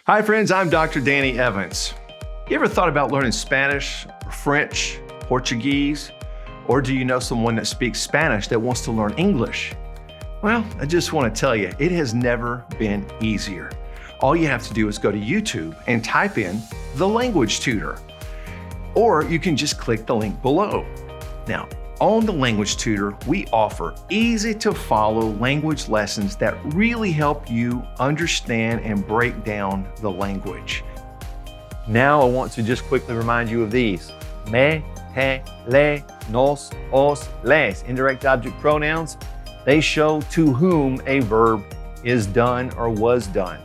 Hi friends, I'm Dr. Danny Evans. You ever thought about learning Spanish, or French, Portuguese, or do you know someone that speaks Spanish that wants to learn English? Well, I just want to tell you, it has never been easier. All you have to do is go to YouTube and type in the language tutor, or you can just click the link below. Now, on the Language Tutor, we offer easy to follow language lessons that really help you understand and break down the language. Now I want to just quickly remind you of these. Me, he, le, nos, os, les. Indirect object pronouns. They show to whom a verb is done or was done.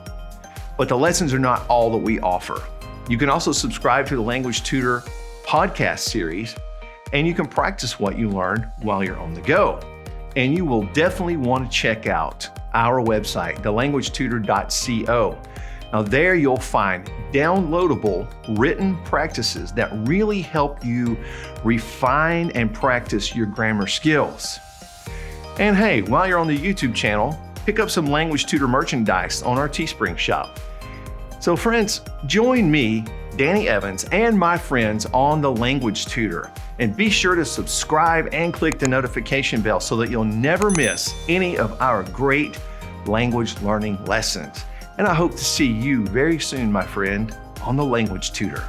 But the lessons are not all that we offer. You can also subscribe to the Language Tutor podcast series, and you can practice what you learned while you're on the go. And you will definitely want to check out our website, thelanguagetutor.co. Now there you'll find downloadable written practices that really help you refine and practice your grammar skills. And hey, while you're on the YouTube channel, pick up some Language Tutor merchandise on our Teespring shop. So friends, join me, Danny Evans, and my friends on the Language Tutor. And be sure to subscribe and click the notification bell so that you'll never miss any of our great language learning lessons. And I hope to see you very soon, my friend, on the Language Tutor.